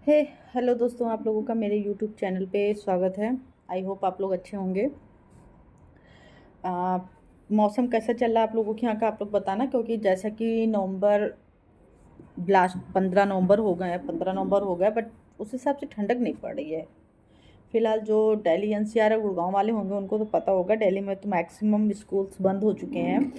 हे hello दोस्तों, आप लोगों का मेरे यूट्यूब चैनल पे स्वागत है। आई होप आप लोग अच्छे होंगे। आ, मौसम कैसा चल रहा है आप लोगों के यहाँ का, आप लोग बताना, क्योंकि जैसा कि नवंबर लास्ट 15 नवंबर हो गए हैं, 15 नवंबर हो गया, बट उस हिसाब से ठंडक नहीं पड़ रही है फिलहाल। जो दिल्ली एनसीआर और गुड़गांव वाले होंगे उनको तो पता होगा, दिल्ली में तो मैक्सिमम स्कूल्स बंद हो चुके हैं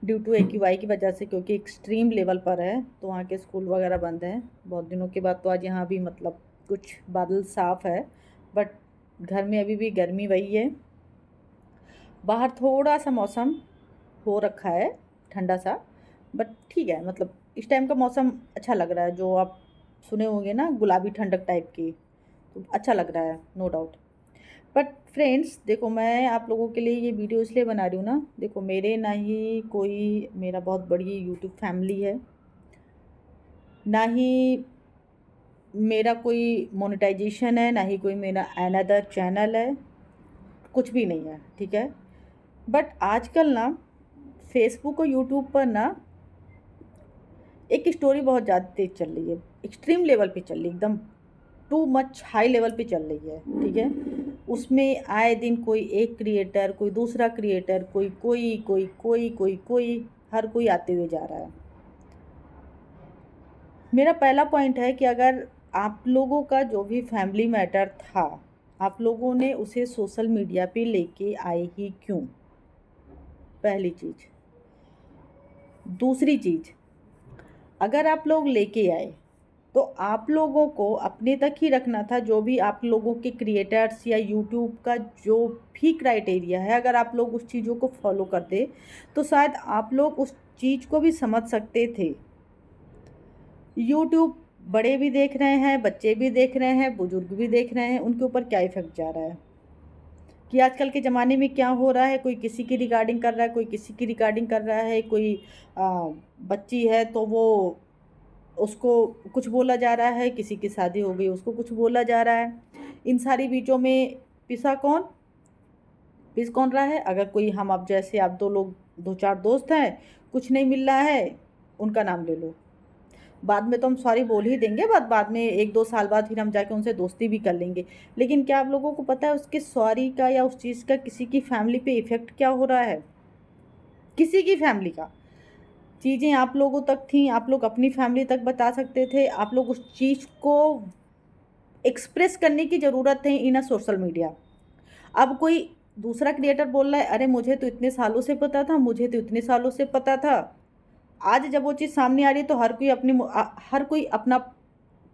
ड्यू टू एक्यूआई की वजह से, क्योंकि एक्सट्रीम लेवल पर है तो वहाँ के स्कूल वगैरह बंद हैं बहुत दिनों के बाद। तो आज यहाँ भी मतलब कुछ बादल साफ़ है, बट घर में अभी भी गर्मी वही है। बाहर थोड़ा सा मौसम हो रखा है ठंडा सा, बट ठीक है, मतलब इस टाइम का मौसम अच्छा लग रहा है। जो आप सुने होंगे ना, गुलाबी ठंडक टाइप की, तो अच्छा लग रहा है, नो डाउट। बट फ्रेंड्स देखो, मैं आप लोगों के लिए ये वीडियो इसलिए बना रही हूँ ना, देखो मेरे ना ही कोई मेरा बहुत बड़ी यूट्यूब फैमिली है, ना ही मेरा कोई मोनेटाइजेशन है, ना ही कोई मेरा अनदर चैनल है, कुछ भी नहीं है, ठीक है। बट आजकल ना फेसबुक और यूट्यूब पर ना एक स्टोरी बहुत ज़्यादा तेज चल रही है, एक्सट्रीम लेवल पे चल रही है, एकदम टू मच हाई लेवल पे चल रही है, ठीक है। उसमें आए दिन कोई एक क्रिएटर, कोई दूसरा क्रिएटर, कोई कोई कोई कोई कोई कोई हर कोई आते हुए जा रहा है। मेरा पहला पॉइंट है कि अगर आप लोगों का जो भी फैमिली मैटर था, आप लोगों ने उसे सोशल मीडिया पे लेके आए ही क्यों? पहली चीज़। दूसरी चीज़, अगर आप लोग लेके आए तो आप लोगों को अपने तक ही रखना था। जो भी आप लोगों के क्रिएटर्स या यूट्यूब का जो भी क्राइटेरिया है, अगर आप लोग उस चीज़ों को फॉलो करते तो शायद आप लोग उस चीज़ को भी समझ सकते थे। यूट्यूब बड़े भी देख रहे हैं, बच्चे भी देख रहे हैं, बुजुर्ग भी देख रहे हैं, उनके ऊपर क्या इफेक्ट जा रहा है कि आजकल के ज़माने में क्या हो रहा है। कोई किसी की रिगार्डिंग कर रहा है, कोई किसी की रिगार्डिंग कर रहा है, कोई बच्ची है तो वो उसको कुछ बोला जा रहा है, किसी की शादी हो गई उसको कुछ बोला जा रहा है। इन सारी बीचों में पिसा कौन पिस कौन रहा है? अगर कोई हम आप जैसे आप दो लोग, दो चार दोस्त हैं, कुछ नहीं मिल रहा है, उनका नाम ले लो। बाद में तो हम सॉरी बोल ही देंगे, बाद में 1-2 साल बाद फिर हम जाके उनसे दोस्ती भी कर लेंगे। लेकिन क्या आप लोगों को पता है उसके सॉरी का या उस चीज़ का किसी की फैमिली पे इफ़ेक्ट क्या हो रहा है? किसी की फैमिली का। चीज़ें आप लोगों तक थी, आप लोग अपनी फैमिली तक बता सकते थे, आप लोग उस चीज़ को एक्सप्रेस करने की ज़रूरत है इन अ सोशल मीडिया। अब कोई दूसरा क्रिएटर बोल रहा है, अरे मुझे तो इतने सालों से पता था, मुझे तो इतने सालों से पता था। आज जब वो चीज़ सामने आ रही है तो हर कोई अपना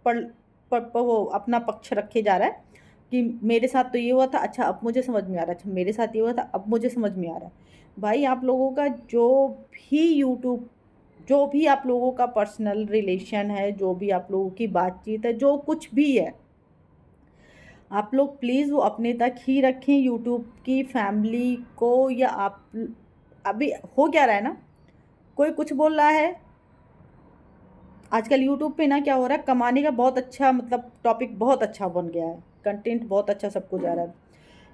पल वो अपना पक्ष रखे जा रहा है कि मेरे साथ तो ये हुआ था, अच्छा अब मुझे समझ में आ रहा है, अच्छा मेरे साथ ये हुआ था अब मुझे समझ में आ रहा है। भाई आप लोगों का भी यूट्यूब जो भी आप लोगों का पर्सनल रिलेशन है, जो भी आप लोगों की बातचीत है, जो कुछ भी है, आप लोग प्लीज़ वो अपने तक ही रखें। यूट्यूब की फैमिली को या आप अभी हो क्या रहा है ना, कोई कुछ बोल रहा है। आजकल यूट्यूब पे ना क्या हो रहा है, कमाने का बहुत अच्छा मतलब टॉपिक बहुत अच्छा बन गया है, कंटेंट बहुत अच्छा सबको जा रहा है।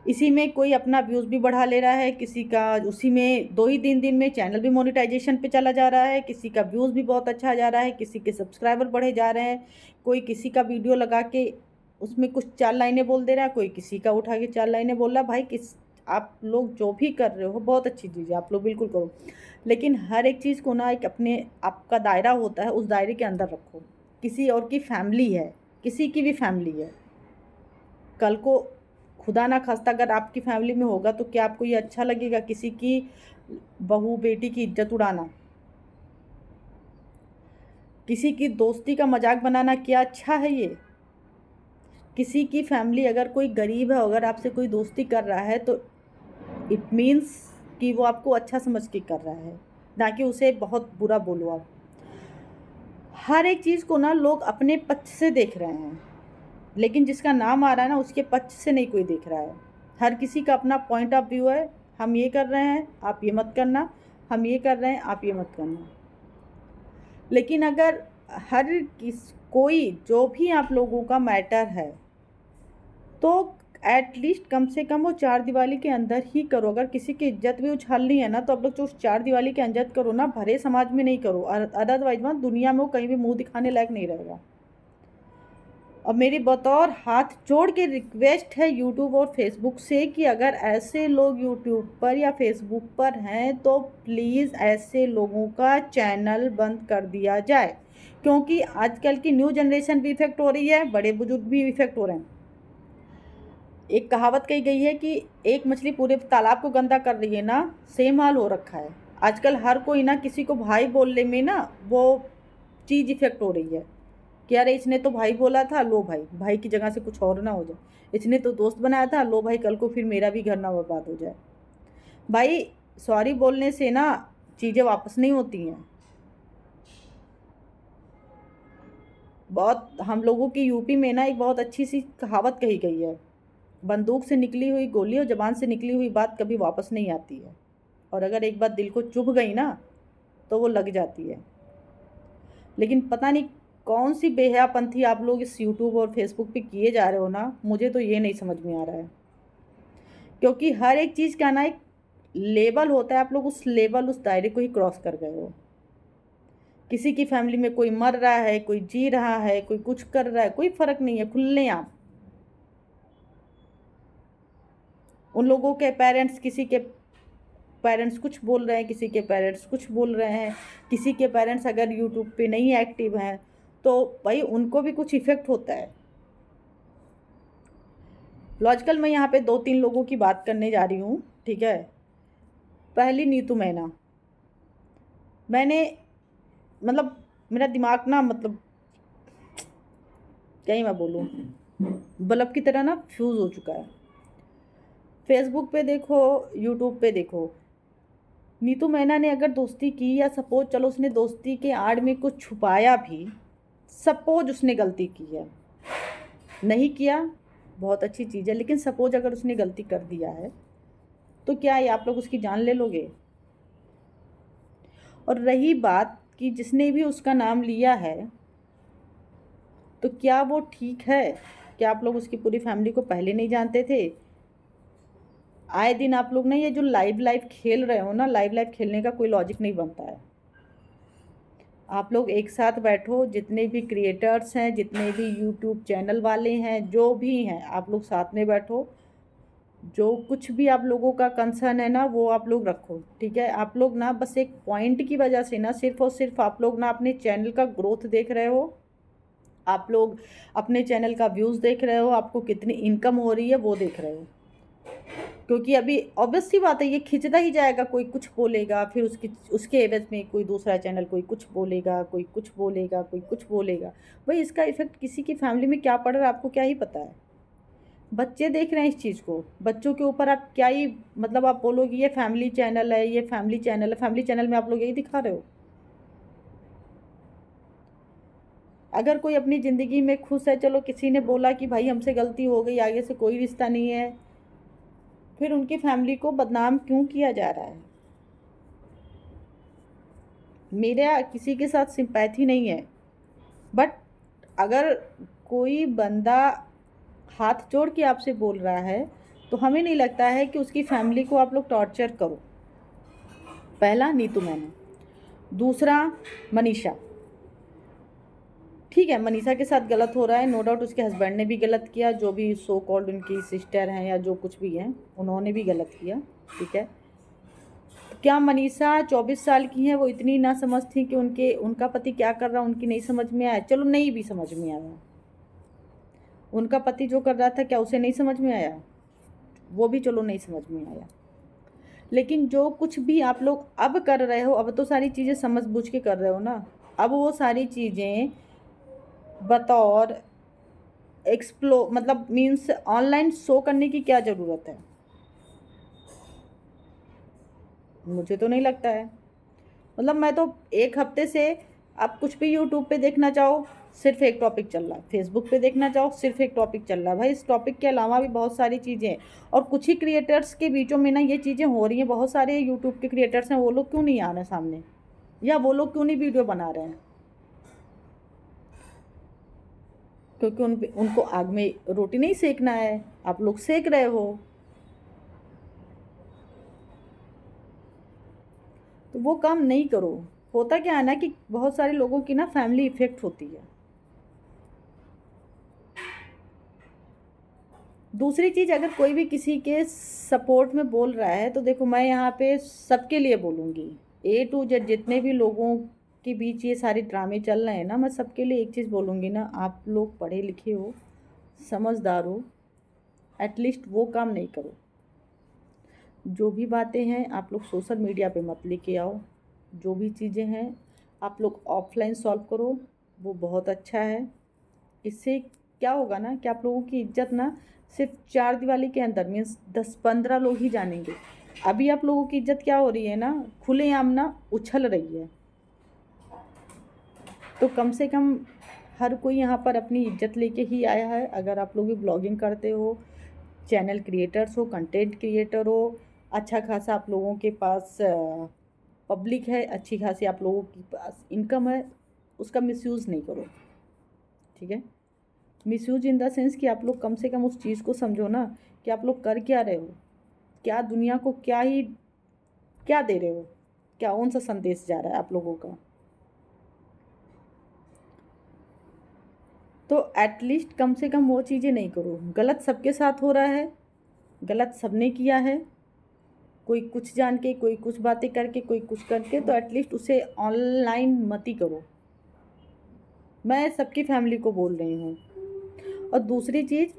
इसी में कोई अपना व्यूज़ भी बढ़ा ले रहा है, किसी का उसी में 2 ही 3 दिन में चैनल भी मोनेटाइजेशन पे चला जा रहा है, किसी का व्यूज़ भी बहुत अच्छा जा रहा है, किसी के सब्सक्राइबर बढ़े जा रहे हैं। कोई किसी का वीडियो लगा के उसमें कुछ 4 लाइनें बोल दे रहा है, कोई किसी का उठा के 4 लाइनें बोल रहा है। भाई किस आप लोग जो भी कर रहे हो बहुत अच्छी चीज़ है, आप लोग बिल्कुल करो, लेकिन हर एक चीज़ को ना एक अपने आपका दायरा होता है, उस दायरे के अंदर रखो। किसी और की फैमिली है, किसी की भी फैमिली है, कल को खुदा ना खास्ता अगर आपकी फैमिली में होगा तो क्या आपको ये अच्छा लगेगा किसी की बहू बेटी की इज्जत उड़ाना, किसी की दोस्ती का मजाक बनाना? क्या अच्छा है ये? किसी की फैमिली अगर कोई गरीब है, अगर आपसे कोई दोस्ती कर रहा है तो इट मीन्स कि वो आपको अच्छा समझ के कर रहा है, ना कि उसे बहुत बुरा बोलो आप। हर एक चीज़ को ना लोग अपने पक्ष से देख रहे हैं, लेकिन जिसका नाम आ रहा है ना उसके पक्ष से नहीं कोई देख रहा है। हर किसी का अपना पॉइंट ऑफ व्यू है, हम ये कर रहे हैं आप ये मत करना, हम ये कर रहे हैं आप ये मत करना। लेकिन अगर हर किस कोई जो भी आप लोगों का मैटर है तो एटलीस्ट कम से कम वो चार दीवारी के अंदर ही करो। अगर किसी की इज्जत भी उछालनी है ना तो आप लोग जो उस चार दीवारी के अंदर करो ना, भरे समाज में नहीं करो, अदरवाइज ना दुनिया में वो कहीं भी मुंह दिखाने लायक नहीं रहेगा। और मेरी बतौर हाथ जोड़ के रिक्वेस्ट है यूट्यूब और फेसबुक से कि अगर ऐसे लोग यूट्यूब पर या फेसबुक पर हैं तो प्लीज़ ऐसे लोगों का चैनल बंद कर दिया जाए, क्योंकि आजकल की न्यू जनरेशन भी इफ़ेक्ट हो रही है, बड़े बुजुर्ग भी इफ़ेक्ट हो रहे हैं। एक कहावत कही गई है कि एक मछली पूरे तालाब को गंदा कर रही है ना, सेम हाल हो रखा है। आजकल हर कोई ना किसी को भाई बोलने में ना वो चीज़ इफ़ेक्ट हो रही है कि अरे इसने तो भाई बोला था, लो भाई, भाई की जगह से कुछ और ना हो जाए। इसने तो दोस्त बनाया था, लो भाई कल को फिर मेरा भी घर ना बर्बाद हो जाए। भाई सॉरी बोलने से ना चीज़ें वापस नहीं होती हैं। बहुत हम लोगों की यूपी में ना एक बहुत अच्छी सी कहावत कही गई है, बंदूक से निकली हुई गोली और ज़बान से निकली हुई बात कभी वापस नहीं आती है, और अगर एक बात दिल को चुभ गई ना तो वो लग जाती है। लेकिन पता नहीं कौन सी बेहयापंथी आप लोग इस यूट्यूब और फेसबुक पे किए जा रहे हो ना, मुझे तो ये नहीं समझ में आ रहा है। क्योंकि हर एक चीज़ का ना एक लेवल होता है, आप लोग उस लेवल उस दायरे को ही क्रॉस कर गए हो। किसी की फैमिली में कोई मर रहा है, कोई जी रहा है, कोई कुछ कर रहा है, कोई फ़र्क नहीं है, खुलेआम उन लोगों के पेरेंट्स, किसी के पेरेंट्स कुछ बोल रहे हैं, किसी के पेरेंट्स कुछ बोल रहे हैं, किसी के पेरेंट्स अगर यूट्यूब पे नहीं एक्टिव हैं तो भाई उनको भी कुछ इफ़ेक्ट होता है। लॉजिकल मैं यहाँ पे 2-3 लोगों की बात करने जा रही हूँ, ठीक है। पहली नीतू मैना, मैंने मतलब मेरा दिमाग ना मतलब क्या ही मैं बोलूँ, बल्ब की तरह ना फ्यूज़ हो चुका है। फेसबुक पे देखो, यूट्यूब पे देखो, नीतू मैना ने अगर दोस्ती की या सपोज चलो उसने दोस्ती के आड़ में कुछ छुपाया भी, सपोज उसने गलती की है, नहीं किया बहुत अच्छी चीज़ है, लेकिन सपोज अगर उसने गलती कर दिया है तो क्या ये आप लोग उसकी जान ले लोगे? और रही बात कि जिसने भी उसका नाम लिया है तो क्या वो ठीक है? क्या आप लोग उसकी पूरी फैमिली को पहले नहीं जानते थे? आए दिन आप लोग ना ये जो लाइव लाइव खेल रहे हो ना, लाइव लाइव खेलने का कोई लॉजिक नहीं बनता है। आप लोग एक साथ बैठो, जितने भी क्रिएटर्स हैं, जितने भी यूट्यूब चैनल वाले हैं, जो भी हैं, आप लोग साथ में बैठो, जो कुछ भी आप लोगों का कंसर्न है ना वो आप लोग रखो, ठीक है। आप लोग ना बस एक पॉइंट की वजह से ना सिर्फ और सिर्फ आप लोग ना अपने चैनल का ग्रोथ देख रहे हो, आप लोग अपने चैनल का व्यूज़ देख रहे हो, आपको कितनी इनकम हो रही है वो देख रहे हो। क्योंकि अभी ऑब्वियस सी बात है ये खिंचता ही जाएगा, कोई कुछ बोलेगा, फिर उसके एवज में कोई दूसरा चैनल कोई कुछ बोलेगा, कोई कुछ बोलेगा, कोई कुछ बोलेगा। भाई इसका इफेक्ट किसी की फैमिली में क्या पड़ रहा है आपको क्या ही पता है। बच्चे देख रहे हैं इस चीज़ को, बच्चों के ऊपर आप क्या ही मतलब आप बोलोगे ये फैमिली चैनल है, ये फैमिली चैनल है, फैमिली चैनल में आप लोग यही दिखा रहे हो। अगर कोई अपनी ज़िंदगी में खुश है, चलो किसी ने बोला कि भाई हमसे गलती हो गई, आगे से कोई रिश्ता नहीं है, फिर उनकी फैमिली को बदनाम क्यों किया जा रहा है? मेरा किसी के साथ सिंपैथी नहीं है, बट अगर कोई बंदा हाथ जोड़ के आपसे बोल रहा है तो हमें नहीं लगता है कि उसकी फैमिली को आप लोग टॉर्चर करो। पहला नीतू मैना, दूसरा मनीषा। ठीक है, मनीषा के साथ गलत हो रहा है, नो डाउट उसके हस्बैंड ने भी गलत किया, जो भी सो कॉल्ड उनकी सिस्टर हैं या जो कुछ भी हैं उन्होंने भी गलत किया, ठीक है। तो क्या मनीषा 24 साल की हैं, वो इतनी ना समझ थी कि उनका पति क्या कर रहा उनकी नहीं समझ में आया? चलो नहीं भी समझ में आया, उनका पति जो कर रहा था क्या उसे नहीं समझ में आया? वो भी चलो नहीं समझ में आया, लेकिन जो कुछ भी आप लोग अब कर रहे हो, अब तो सारी चीज़ें समझ बूझ के कर रहे हो ना। अब वो सारी चीज़ें बतौर मतलब मीन्स ऑनलाइन शो करने की क्या ज़रूरत है? मुझे तो नहीं लगता है। मतलब मैं तो एक हफ्ते से आप कुछ भी यूट्यूब पे देखना चाहो सिर्फ एक टॉपिक चल रहा है, फेसबुक पे देखना चाहो सिर्फ एक टॉपिक चल रहा है। भाई इस टॉपिक के अलावा भी बहुत सारी चीज़ें हैं, और कुछ ही क्रिएटर्स के बीचों में ना ये चीज़ें हो रही हैं। बहुत सारे यूट्यूब के क्रिएटर्स हैं, वो लोग क्यों नहीं आ रहे सामने, या वो लोग क्यों नहीं वीडियो बना रहे हैं? क्योंकि उनको आग में रोटी नहीं सेकना है, आप लोग सेक रहे हो। तो वो काम नहीं करो। होता क्या है ना कि बहुत सारे लोगों की ना फैमिली इफ़ेक्ट होती है। दूसरी चीज़, अगर कोई भी किसी के सपोर्ट में बोल रहा है तो देखो, मैं यहाँ पे सबके लिए बोलूँगी, ए टू जेड जितने भी लोगों के बीच ये सारे ड्रामे चल रहे हैं ना, मैं सबके लिए एक चीज़ बोलूँगी ना, आप लोग पढ़े लिखे हो, समझदार हो, एटलीस्ट वो काम नहीं करो। जो भी बातें हैं आप लोग सोशल मीडिया पे मत लेके आओ। जो भी चीज़ें हैं आप लोग ऑफलाइन सॉल्व करो, वो बहुत अच्छा है। इससे क्या होगा ना कि आप लोगों की इज्जत ना सिर्फ चार दीवारी के अंदर मीन्स 10-15 लोग ही जानेंगे। अभी आप लोगों की इज्जत क्या हो रही है ना, खुलेआम ना उछल रही है। तो कम से कम हर कोई यहाँ पर अपनी इज्जत लेके ही आया है। अगर आप लोग भी ब्लॉगिंग करते हो, चैनल क्रिएटर्स हो, कंटेंट क्रिएटर हो, अच्छा खासा आप लोगों के पास पब्लिक है, अच्छी खासी आप लोगों के पास इनकम है, उसका मिसयूज़ नहीं करो, ठीक है। मिसयूज इन द सेंस कि आप लोग कम से कम उस चीज़ को समझो ना कि आप लोग कर क्या रहे हो, क्या दुनिया को क्या दे रहे हो, क्या कौन सा संदेश जा रहा है आप लोगों का। तो एटलीस्ट कम से कम वो चीज़ें नहीं करो। गलत सबके साथ हो रहा है, गलत सबने किया है, कोई कुछ जान के, कोई कुछ बातें करके, कोई कुछ करके, तो एटलीस्ट उसे ऑनलाइन मत ही करो। मैं सबकी फैमिली को बोल रही हूँ। और दूसरी चीज़,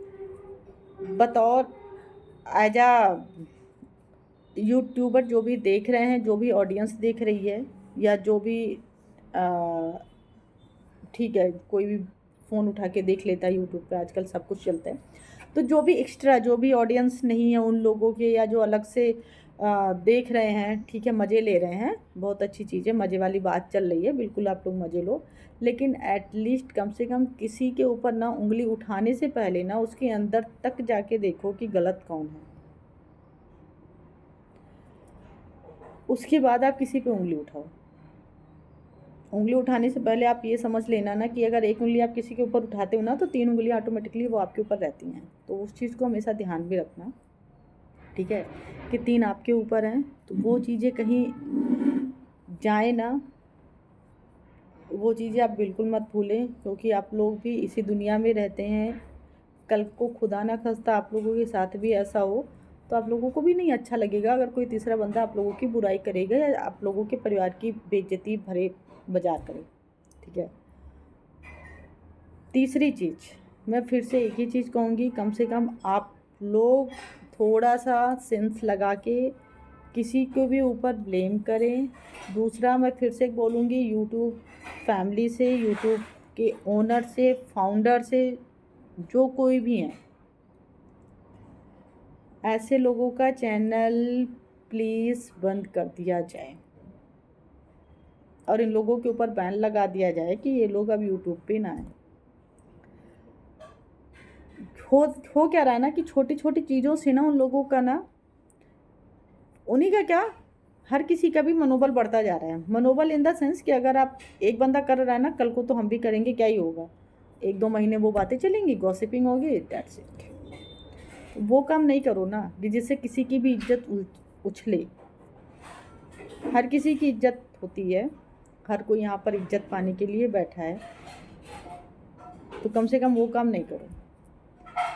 बतौर एज आ यूट्यूबर जो भी देख रहे हैं, जो भी ऑडियंस देख रही है, या जो भी ठीक है कोई भी फ़ोन उठा के देख लेता है, यूट्यूब पे आजकल सब कुछ चलता है, तो जो भी एक्स्ट्रा, जो भी ऑडियंस नहीं है उन लोगों के, या जो अलग से देख रहे हैं, ठीक है, मज़े ले रहे हैं, बहुत अच्छी चीज़ है, मज़े वाली बात चल रही है, बिल्कुल आप लोग मज़े लो। लेकिन एटलीस्ट कम से कम किसी के ऊपर ना उंगली उठाने से पहले ना उसके अंदर तक जाके देखो कि गलत कौन है, उसके बाद आप किसी पे उंगली उठाओ। उंगली उठाने से पहले आप ये समझ लेना ना कि अगर एक उंगली आप किसी के ऊपर उठाते हो ना, तो 3 उंगलियां ऑटोमेटिकली वो आपके ऊपर रहती हैं। तो उस चीज़ को हमेशा ध्यान भी रखना, ठीक है, कि 3 आपके ऊपर हैं, तो वो चीज़ें कहीं जाए ना, वो चीज़ें आप बिल्कुल मत भूलें, क्योंकि आप लोग भी इसी दुनिया में रहते हैं। कल को खुदा ना खास्ता आप लोगों के साथ भी ऐसा हो, तो आप लोगों को भी नहीं अच्छा लगेगा अगर कोई तीसरा बंदा आप लोगों की बुराई करेगा या आप लोगों के परिवार की बेइज्जती भरे बाजार करे, ठीक है। तीसरी चीज़, मैं फिर से एक ही चीज़ कहूँगी, कम से कम आप लोग थोड़ा सा सेंस लगा के किसी को भी ऊपर ब्लेम करें। दूसरा, मैं फिर से बोलूँगी, यूट्यूब फैमिली से, यूट्यूब के ओनर से, फाउंडर से, जो कोई भी हैं, ऐसे लोगों का चैनल प्लीज़ बंद कर दिया जाए और इन लोगों के ऊपर बैन लगा दिया जाए कि ये लोग अब यूट्यूब पे ना आए। हो क्या रहा है ना कि छोटी छोटी चीज़ों से ना उन लोगों का ना, उन्हीं का क्या, हर किसी का भी मनोबल बढ़ता जा रहा है। मनोबल इन द सेंस कि अगर आप एक बंदा कर रहा है ना, कल को तो हम भी करेंगे, क्या ही होगा, 1-2 महीने वो बातें चलेंगी, गॉसिपिंग होगी, दैट्स इट। वो काम नहीं करो ना कि जिससे किसी की भी इज्जत उछले। हर किसी की इज्जत होती है, हर कोई यहाँ पर इज्जत पाने के लिए बैठा है, तो कम से कम वो काम नहीं करो।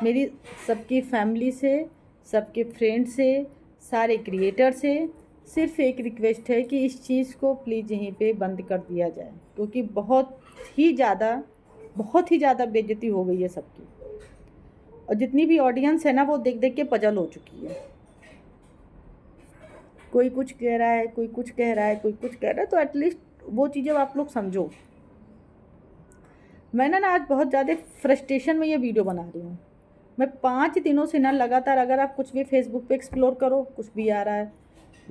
मेरी सबकी फैमिली से, सबके फ्रेंड से, सारे क्रिएटर से सिर्फ एक रिक्वेस्ट है कि इस चीज़ को प्लीज़ यहीं पे बंद कर दिया जाए, क्योंकि बहुत ही ज़्यादा बेइज्जती हो गई है सबकी। और जितनी भी ऑडियंस है ना, वो देख देख के पजल हो चुकी है। कोई कुछ कह रहा है, कोई कुछ कह रहा है, कोई कुछ कह रहा है, तो एटलीस्ट वो चीज़ें आप लोग समझो। मैं ना आज बहुत ज़्यादा फ्रस्ट्रेशन में ये वीडियो बना रही हूँ। मैं 5 दिनों से ना लगातार, अगर आप कुछ भी फेसबुक पे एक्सप्लोर करो कुछ भी आ रहा है,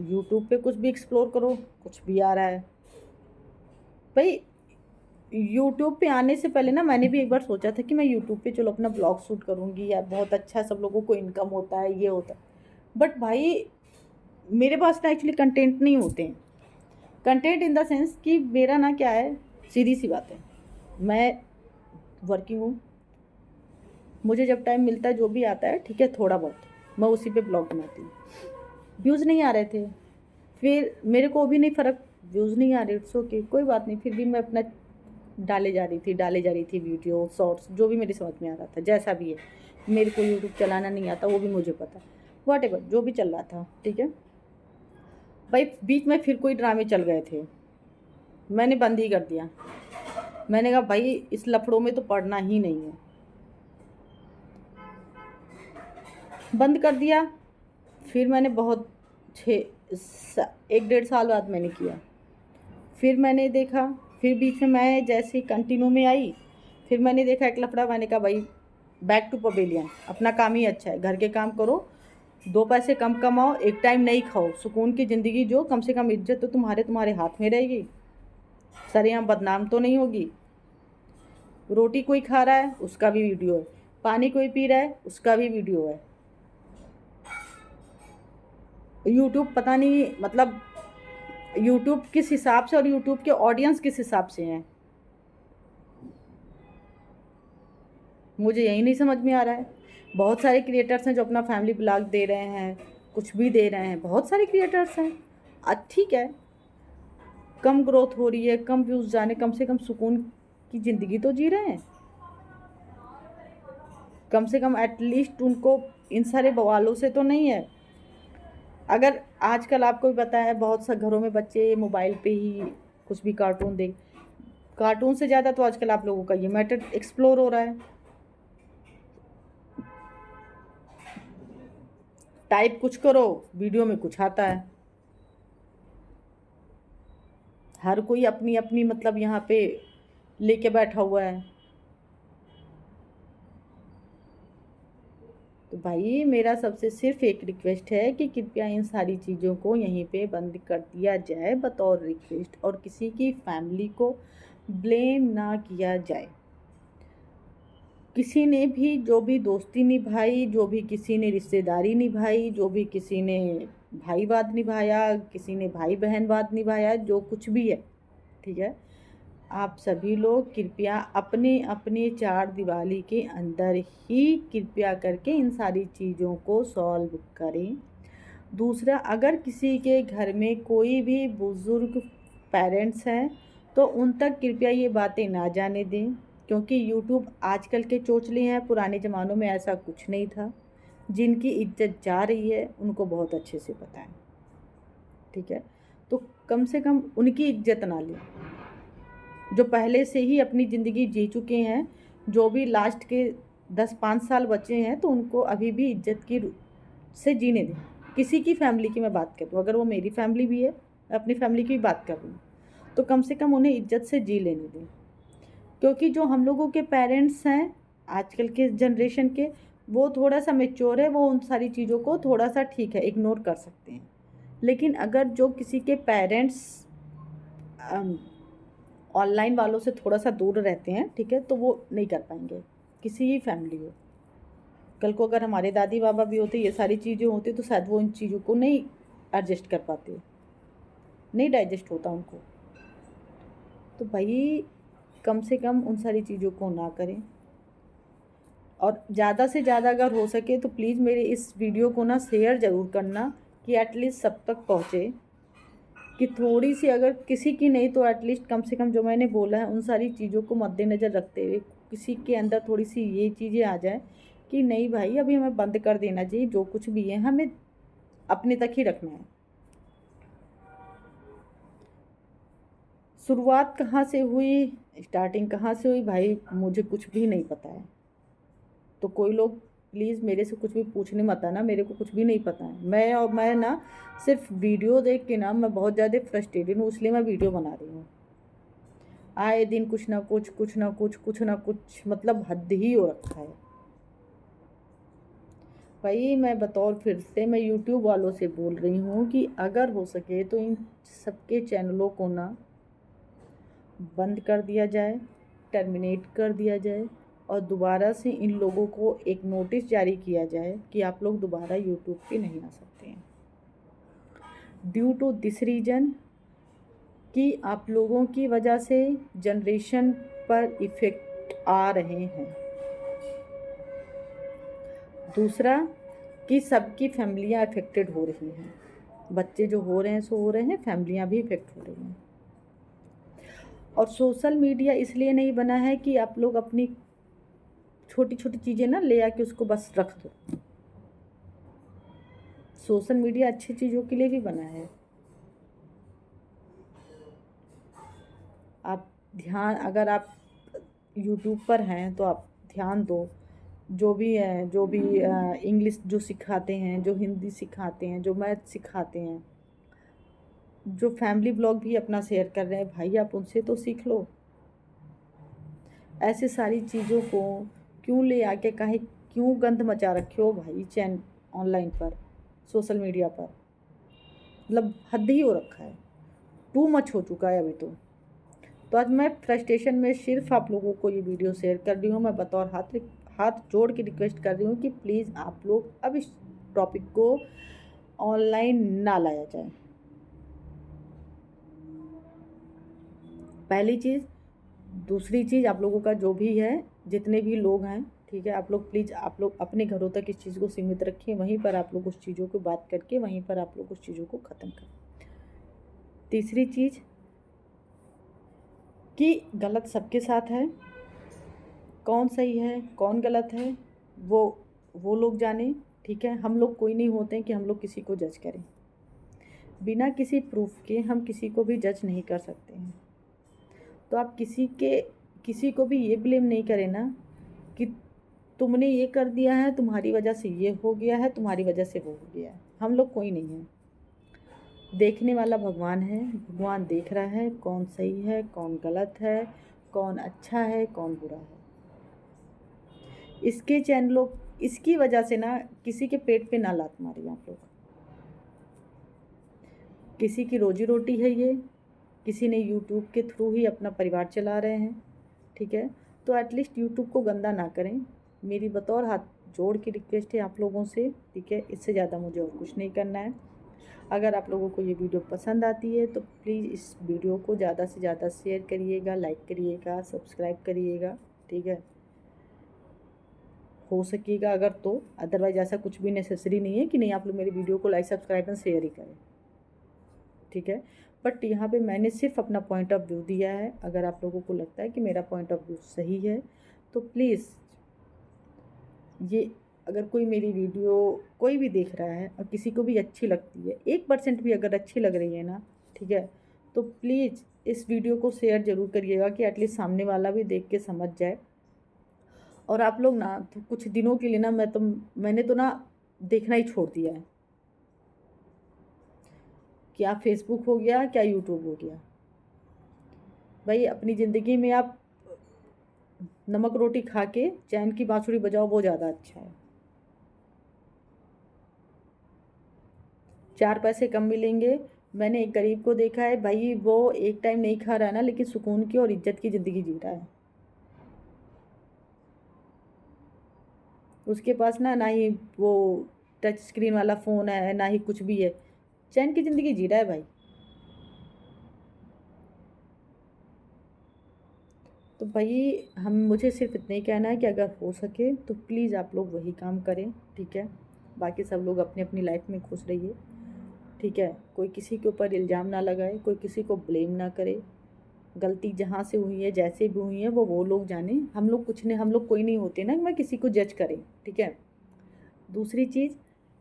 यूट्यूब पे कुछ भी एक्सप्लोर करो कुछ भी आ रहा है। भाई यूट्यूब पे आने से पहले ना मैंने भी एक बार सोचा था कि मैं यूट्यूब पे चलो अपना ब्लॉग शूट करूँगी, या बहुत अच्छा सब लोगों को इनकम होता है, ये होता है। बट भाई मेरे पास ना एक्चुअली कंटेंट नहीं होते हैं। कंटेंट इन द सेंस कि मेरा ना क्या है, सीधी सी बात है, मैं वर्किंग हूँ, मुझे जब टाइम मिलता है जो भी आता है, ठीक है, थोड़ा बहुत मैं उसी पे ब्लॉग बनाती हूँ। व्यूज़ नहीं आ रहे थे, फिर मेरे को भी नहीं फ़र्क, व्यूज़ नहीं आ रहे, इट्स ओके, कोई बात नहीं, फिर भी मैं अपना डाले जा रही थी वीडियो शॉर्ट्स, जो भी मेरी समझ में आ रहा था, जैसा भी है। मेरे को यूट्यूब चलाना नहीं आता, वो भी मुझे पता है, व्हाटएवर जो भी चल रहा था, ठीक है भाई। बीच में फिर कोई ड्रामे चल गए थे, मैंने बंद ही कर दिया। मैंने कहा भाई इस लफड़ों में तो पड़ना ही नहीं है, बंद कर दिया। फिर मैंने बहुत 1-1.5 साल बाद मैंने किया, फिर मैंने देखा, फिर बीच में मैं जैसे ही कंटिन्यू में आई, फिर मैंने देखा एक लफड़ा। मैंने कहा भाई बैक टू पवेलियन, अपना काम ही अच्छा है, घर के काम करो, 2 पैसे कम कमाओ, एक टाइम नहीं खाओ, सुकून की ज़िंदगी जो, कम से कम इज्जत तो तुम्हारे हाथ में रहेगी, सरेआम बदनाम तो नहीं होगी। रोटी कोई खा रहा है उसका भी वीडियो है, पानी कोई पी रहा है उसका भी वीडियो है। यूट्यूब पता नहीं, मतलब यूट्यूब किस हिसाब से और यूट्यूब के ऑडियंस किस हिसाब से हैं, मुझे यही नहीं समझ में आ रहा है। बहुत सारे क्रिएटर्स हैं जो अपना फैमिली ब्लॉग दे रहे हैं, कुछ भी दे रहे हैं, बहुत सारे क्रिएटर्स हैं, ठीक है, कम ग्रोथ हो रही है, कम व्यूज़ जाने, कम से कम सुकून की ज़िंदगी तो जी रहे हैं, कम से कम एटलीस्ट उनको इन सारे बवालों से तो नहीं है। अगर आजकल आपको भी पता है बहुत सा घरों में बच्चे मोबाइल पे ही कुछ भी कार्टून देख, कार्टून से ज़्यादा तो आजकल आप लोगों का ये मैटर एक्सप्लोर हो रहा है। टाइप कुछ करो, वीडियो में कुछ आता है। हर कोई अपनी अपनी मतलब यहाँ पे लेके बैठा हुआ है। तो भाई मेरा सबसे सिर्फ एक रिक्वेस्ट है कि कृपया इन सारी चीज़ों को यहीं पे बंद कर दिया जाए बतौर रिक्वेस्ट, और किसी की फैमिली को ब्लेम ना किया जाए। किसी ने भी जो भी दोस्ती निभाई, जो भी किसी ने रिश्तेदारी निभाई, जो भी किसी ने भाईवाद निभाया, किसी ने भाई बहनवाद निभाया, जो कुछ भी है, ठीक है, आप सभी लोग कृपया अपने अपने 4 दीवारी के अंदर ही कृपया करके इन सारी चीज़ों को सॉल्व करें। दूसरा, अगर किसी के घर में कोई भी बुज़ुर्ग पेरेंट्स हैं तो उन तक कृपया ये बातें ना जाने दें, क्योंकि यूट्यूब आजकल के चोचले हैं, पुराने ज़मानों में ऐसा कुछ नहीं था। जिनकी इज्जत जा रही है उनको बहुत अच्छे से पता है, ठीक है, तो कम से कम उनकी इज्जत ना लें जो पहले से ही अपनी ज़िंदगी जी चुके हैं। जो भी लास्ट के 10-5 साल बचे हैं तो उनको अभी भी इज्जत की से जीने दें। किसी की फैमिली की मैं बात कर रही हूँ, अगर वो मेरी फैमिली भी है, मैं अपनी फैमिली की भी बात कर रही हूँ, तो कम से कम उन्हें इज्जत से जी लेने दें। क्योंकि जो हम लोगों के पेरेंट्स हैं आजकल के जनरेशन के, वो थोड़ा सा मैच्योर है, वो उन सारी चीज़ों को थोड़ा सा ठीक है इग्नोर कर सकते हैं। लेकिन अगर जो किसी के पेरेंट्स ऑनलाइन वालों से थोड़ा सा दूर रहते हैं, ठीक है, तो वो नहीं कर पाएंगे, किसी भी फैमिली हो। कल को अगर हमारे दादी बाबा भी होते, ये सारी चीज़ें होती, तो शायद वो इन चीज़ों को नहीं एडजस्ट कर पाते, नहीं डाइजेस्ट होता उनको। तो भाई कम से कम उन सारी चीज़ों को ना करें, और ज़्यादा से ज़्यादा अगर हो सके तो प्लीज़ मेरे इस वीडियो को ना शेयर ज़रूर करना, कि एटलीस्ट सब तक पहुँचे, कि थोड़ी सी अगर किसी की नहीं तो एटलीस्ट कम से कम जो मैंने बोला है उन सारी चीज़ों को मद्देनज़र रखते हुए किसी के अंदर थोड़ी सी ये चीज़ें आ जाए कि नहीं भाई अभी हमें बंद कर देना चाहिए, जो कुछ भी है हमें अपने तक ही रखना है। शुरुआत कहाँ से हुई, स्टार्टिंग कहाँ से हुई, भाई मुझे कुछ भी नहीं पता है। तो कोई लोग प्लीज़ मेरे से कुछ भी पूछने मत आना, मेरे को कुछ भी नहीं पता है। मैं ना सिर्फ वीडियो देख के ना मैं बहुत ज़्यादा फ्रस्ट्रेटेड हूँ, इसलिए मैं वीडियो बना रही हूँ। आए दिन कुछ ना कुछ मतलब हद ही हो रखा है। भाई मैं बतौर फिर से मैं यूट्यूब वालों से बोल रही हूँ कि अगर हो सके तो इन सबके चैनलों को ना बंद कर दिया जाए, टर्मिनेट कर दिया जाए, और दोबारा से इन लोगों को एक नोटिस जारी किया जाए कि आप लोग दोबारा यूट्यूब पे नहीं आ सकते हैं, ड्यू टू दिस रीज़न कि आप लोगों की वजह से जनरेशन पर इफ़ेक्ट आ रहे हैं। दूसरा कि सबकी फैमिलियाँ अफेक्टेड हो रही हैं, बच्चे जो हो रहे हैं सो हो रहे हैं, फैमिलियाँ भी इफ़ेक्ट हो रही हैं। और सोशल मीडिया इसलिए नहीं बना है कि आप लोग अपनी छोटी छोटी चीज़ें ना ले आके उसको बस रख दो। सोशल मीडिया अच्छी चीज़ों के लिए भी बना है। आप ध्यान, अगर आप यूट्यूब पर हैं तो आप ध्यान दो, जो भी है, जो भी इंग्लिश जो सिखाते हैं, जो हिंदी सिखाते हैं, जो मैथ सिखाते हैं, जो फैमिली ब्लॉग भी अपना शेयर कर रहे हैं, भाई आप उनसे तो सीख लो। ऐसे सारी चीज़ों को क्यों ले आके काहे क्यों गंद मचा रखे हो भाई ऑनलाइन पर, सोशल मीडिया पर। मतलब हद ही हो रखा है, टू मच हो चुका है अभी तो आज मैं फ्रस्ट्रेशन में सिर्फ आप लोगों को ये वीडियो शेयर कर रही हूँ। मैं बतौर हाथ जोड़ के रिक्वेस्ट कर रही हूँ कि प्लीज़ आप लोग अब इस टॉपिक को ऑनलाइन ना लाया जाए। पहली चीज़। दूसरी चीज़, आप लोगों का जो भी है, जितने भी लोग हैं, ठीक है, आप लोग प्लीज़ आप लोग अपने घरों तक इस चीज़ को सीमित रखिए। वहीं पर आप लोग उस चीज़ों को बात करके वहीं पर आप लोग उस चीज़ों को ख़त्म करें। तीसरी चीज़ कि गलत सबके साथ है, कौन सही है कौन गलत है वो लोग जाने, ठीक है। हम लोग कोई नहीं होते हैं कि हम लोग किसी को जज करें। बिना किसी प्रूफ के हम किसी को भी जज नहीं कर सकते हैं। तो आप किसी को भी ये ब्लेम नहीं करें ना कि तुमने ये कर दिया है, तुम्हारी वजह से ये हो गया है, तुम्हारी वजह से वो हो गया है। हम लोग कोई नहीं है, देखने वाला भगवान है। भगवान देख रहा है कौन सही है कौन गलत है, कौन अच्छा है कौन बुरा है। इसके चैनलों इसकी वजह से ना किसी के पेट पे ना लात मारिए आप लोग। किसी की रोजी रोटी है ये, किसी ने यूट्यूब के थ्रू ही अपना परिवार चला रहे हैं, ठीक है। तो एटलीस्ट यूट्यूब को गंदा ना करें, मेरी बतौर हाथ जोड़ की रिक्वेस्ट है आप लोगों से, ठीक है। इससे ज़्यादा मुझे और कुछ नहीं करना है। अगर आप लोगों को ये वीडियो पसंद आती है तो प्लीज़ इस वीडियो को ज़्यादा से ज़्यादा शेयर करिएगा, लाइक करिएगा, सब्सक्राइब करिएगा, ठीक है, हो सकेगा अगर तो। अदरवाइज़ ऐसा कुछ भी नेसेसरी नहीं है कि नहीं आप लोग मेरी वीडियो को लाइक सब्सक्राइब एंड शेयर ही करें, ठीक है। बट यहाँ पे मैंने सिर्फ अपना पॉइंट ऑफ व्यू दिया है। अगर आप लोगों को लगता है कि मेरा पॉइंट ऑफ व्यू सही है तो प्लीज़ ये, अगर कोई मेरी वीडियो कोई भी देख रहा है और किसी को भी अच्छी लगती है, 1% भी अगर अच्छी लग रही है ना, ठीक है, तो प्लीज़ इस वीडियो को शेयर ज़रूर करिएगा कि एटलीस्ट सामने वाला भी देख के समझ जाए। और आप लोग ना तो कुछ दिनों के लिए ना मैंने तो ना देखना ही छोड़ दिया है। क्या फेसबुक हो गया, क्या यूट्यूब हो गया। भाई अपनी ज़िंदगी में आप नमक रोटी खा के चैन की बांसुरी बजाओ, वो ज़्यादा अच्छा है। 4 पैसे कम मिलेंगे। मैंने एक गरीब को देखा है भाई, वो एक टाइम नहीं खा रहा है ना, लेकिन सुकून की और इज्जत की ज़िंदगी जी रहा है। उसके पास ना ही वो टच स्क्रीन वाला फ़ोन है, ना ही कुछ भी है, चैन की ज़िंदगी जी रहा है भाई। तो भाई मुझे सिर्फ इतना ही कहना है कि अगर हो सके तो प्लीज़ आप लोग वही काम करें, ठीक है। बाकी सब लोग अपनी अपनी लाइफ में खुश रहिए, ठीक है। कोई किसी के ऊपर इल्ज़ाम ना लगाए, कोई किसी को ब्लेम ना करे। गलती जहाँ से हुई है, जैसे भी हुई है, वो लोग जाने। हम लोग कुछ नहीं, हम लोग कोई नहीं होते ना मैं किसी को जज करें, ठीक है। दूसरी चीज़,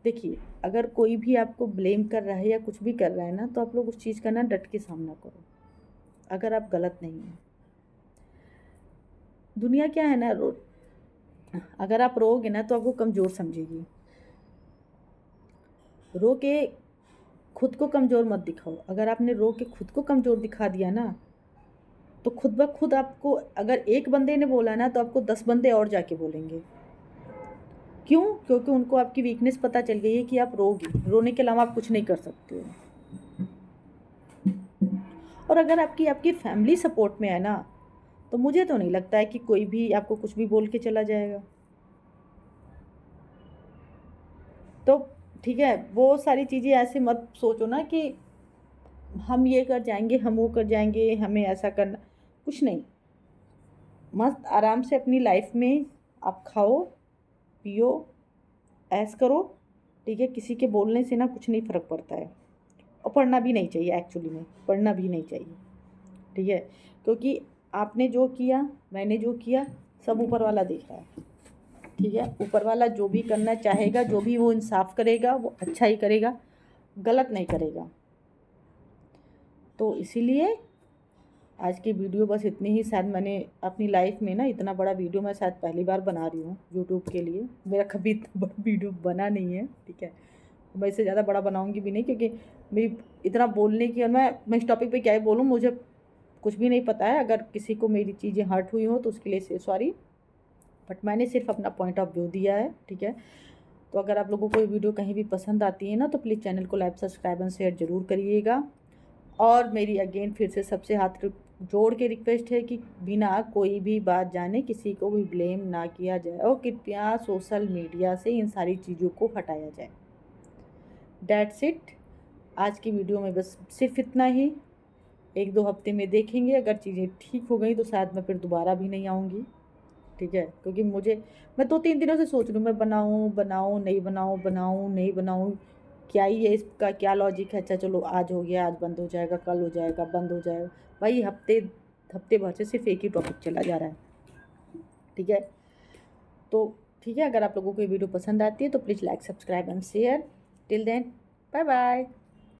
देखिए, अगर कोई भी आपको ब्लेम कर रहा है या कुछ भी कर रहा है ना, तो आप लोग उस चीज़ का ना डट के सामना करो, अगर आप गलत नहीं हैं। दुनिया क्या है ना, अगर आप रोओगे ना तो आपको कमज़ोर समझेगी। रो के खुद को कमज़ोर मत दिखाओ। अगर आपने रो के खुद को कमज़ोर दिखा दिया ना, तो खुद ब खुद आपको, अगर एक बंदे ने बोला ना तो आपको 10 बंदे और जाके बोलेंगे। क्यों? क्योंकि उनको आपकी वीकनेस पता चल गई है कि आप रोगी, रोने के अलावा आप कुछ नहीं कर सकते हो। और अगर आपकी आपकी फैमिली सपोर्ट में है ना, तो मुझे तो नहीं लगता है कि कोई भी आपको कुछ भी बोल के चला जाएगा। तो ठीक है, वो सारी चीज़ें ऐसे मत सोचो ना कि हम ये कर जाएंगे, हम वो कर जाएंगे, हमें ऐसा करना, कुछ नहीं। मस्त आराम से अपनी लाइफ में आप खाओ पियो ऐश करो, ठीक है। किसी के बोलने से ना कुछ नहीं फ़र्क पड़ता है, और पढ़ना भी नहीं चाहिए, एक्चुअली में पढ़ना भी नहीं चाहिए, ठीक है। ठीक है, क्योंकि आपने जो किया, मैंने जो किया, सब ऊपर वाला देख रहा है। ठीक है, ऊपर वाला जो भी करना चाहेगा, जो भी वो इंसाफ करेगा वो अच्छा ही करेगा, गलत नहीं करेगा। तो इसीलिए आज की वीडियो बस इतनी ही। शायद मैंने अपनी लाइफ में ना इतना बड़ा वीडियो मैं शायद पहली बार बना रही हूँ यूट्यूब के लिए। मेरा कभी इतना बड़ा वीडियो बना नहीं है। ठीक है, मैं इससे ज़्यादा बड़ा बनाऊँगी भी नहीं, क्योंकि मेरी इतना बोलने की, और मैं इस टॉपिक पे क्या ही बोलूँ, मुझे कुछ भी नहीं पता है। अगर किसी को मेरी चीज़ें हर्ट हुई हो तो उसके लिए सॉरी, बट मैंने सिर्फ अपना पॉइंट ऑफ व्यू दिया है। ठीक है, तो अगर आप लोगों को ये वीडियो कहीं भी पसंद आती है ना, तो प्लीज़ चैनल को लाइक, सब्सक्राइब एंड शेयर ज़रूर करिएगा। और मेरी अगेन फिर से सबसे हाथ जोड़ के रिक्वेस्ट है कि बिना कोई भी बात जाने किसी को भी ब्लेम ना किया जाए, और कृपया सोशल मीडिया से इन सारी चीज़ों को हटाया जाए। That's it. आज की वीडियो में बस सिर्फ इतना ही। 1-2 हफ्ते में देखेंगे, अगर चीज़ें ठीक हो गई तो शायद मैं फिर दोबारा भी नहीं आऊँगी। ठीक है, क्योंकि मैं 2-3 दिनों से सोच रही हूँ, मैं बनाऊँ नहीं बनाऊँ, क्या ही है इसका, क्या लॉजिक है। अच्छा चलो, आज हो गया, आज बंद हो जाएगा, कल हो जाएगा, बंद हो जाएगा। भाई हफ्ते भर से सिर्फ एक ही टॉपिक चला जा रहा है। ठीक है, तो ठीक है, अगर आप लोगों को ये वीडियो पसंद आती है तो please like, subscribe and share. Till then, bye bye.